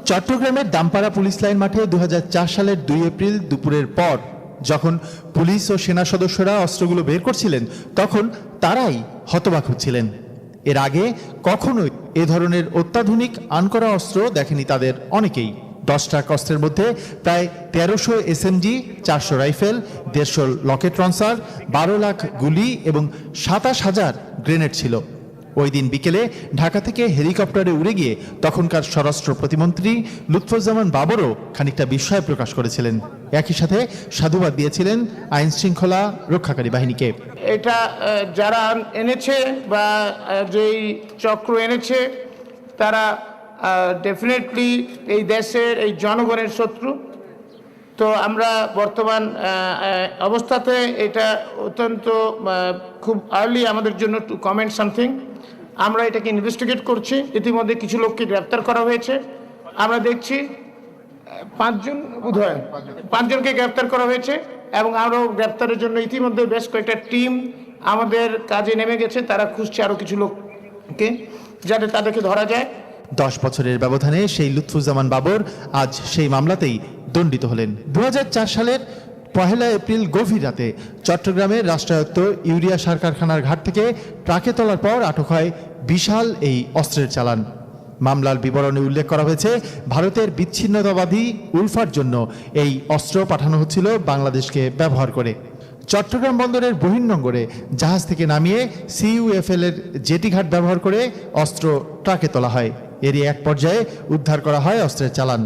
চট্টগ্রামের Dampara police line মাঠে 2004 সালের 2 এপ্রিল দুপুরের পর যখন পুলিশ ও সেনা সদস্যরা অস্ত্রগুলো বের করছিলেন, তখন তারাই হতবাক হচ্ছিলেন। এর আগে কখনোই এ ধরনের অত্যাধুনিক আনকরা অস্ত্র দেখেনি তাদের অনেকেই। 10 ট্রাক অস্ত্রের মধ্যে প্রায় 1300 SMG, 400 rifle, 150 Locket launcher, 12 lakh গুলি এবং 27,000 গ্রেনেড ছিল। ওই দিন বিকেলে ঢাকা থেকে হেলিকপ্টারে উড়ে গিয়ে তখনকার স্বরাষ্ট্র প্রতিমন্ত্রী লুৎফুজ্জামান বাবরও খানিকটা বিস্ময় প্রকাশ করেছিলেন। একই সাথে সাধুবাদ দিয়েছিলেন আইন শৃঙ্খলা রক্ষাকারী বাহিনীকে। এটা যারা এনেছে বা যেই চক্র এনেছে তারা ডেফিনেটলি এই দেশের এই জনগণের শত্রু। তো আমরা বর্তমান অবস্থাতে এটা অত্যন্ত খুব আর্লি আমাদের জন্য টু কমেন্ট সামথিং। আমরা এটাকে ইনভেস্টিগেট করছি। ইতিমধ্যে কিছু লোককে গ্রেপ্তার করা হয়েছে। আমরা দেখছি 5জনকে গ্রেপ্তার করা হয়েছে এবং আরও গ্রেপ্তারের জন্য ইতিমধ্যে বেশ কয়েকটা টিম আমাদের কাজে নেমে গেছে। তারা খুঁজছে আরও কিছু লোককে যাতে তাদেরকে ধরা যায়। 10 বছরের ব্যবধানে সেই লুৎফুজ্জামান বাবর আজ সেই মামলাতেই দণ্ডিত হলেন। 2004 সালের 1 এপ্রিল গভীর রাতে চট্টগ্রামের রাষ্ট্রায়ত্ত ইউরিয়া সার কারখানার ঘাট থেকে ট্রাকে তোলার পর আটক হয় বিশাল এই অস্ত্রের চালান। মামলার বিবরণে উল্লেখ করা হয়েছে, ভারতের বিচ্ছিন্নতাবাদী উলফার জন্য এই অস্ত্র পাঠানো হচ্ছিল বাংলাদেশকে ব্যবহার করে। চট্টগ্রাম বন্দরের বহির্নোঙরে জাহাজ থেকে নামিয়ে CUFL এর জেটি ঘাট ব্যবহার করে অস্ত্র ট্রাকে তোলা হয়। এরই এক পর্যায়ে উদ্ধার করা হয় অস্ত্রের চালান।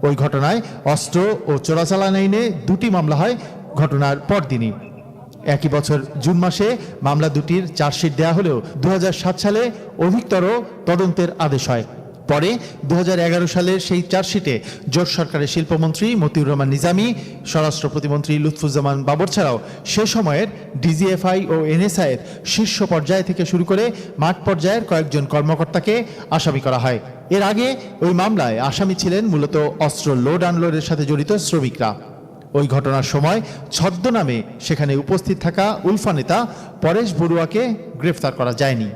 ওই ঘটনায় অস্ত্র ও চোরাচালান আইনে 2টি মামলা হয় ঘটনার পরদিনই। একই বছর জুন মাসে মামলা দুটির চার্জশিট দেওয়া হলেও 2007 সালে অধিকতর তদন্তের আদেশ হয়। পরে 2011 সালের সেই চার্জশিটে জোট সরকারের শিল্পমন্ত্রী মতিউর রহমান নিজামী, স্বরাষ্ট্র প্রতিমন্ত্রী লুৎফুজ্জামান বাবর ছাড়াও সে সময়ের DGFI ও NSI এর শীর্ষ পর্যায় থেকে শুরু করে মাঠ পর্যায়ের কয়েকজন কর্মকর্তাকে আসামি করা হয়। এর আগে ওই মামলায় আসামি ছিলেন মূলত অস্ত্র লোড আনলোডের সাথে জড়িত শ্রমিকরা। ওই ঘটনার সময় ছদ্মনামে সেখানে উপস্থিত থাকা উলফা নেতা পরেশ বড়ুয়াকে গ্রেফতার করা যায়নি।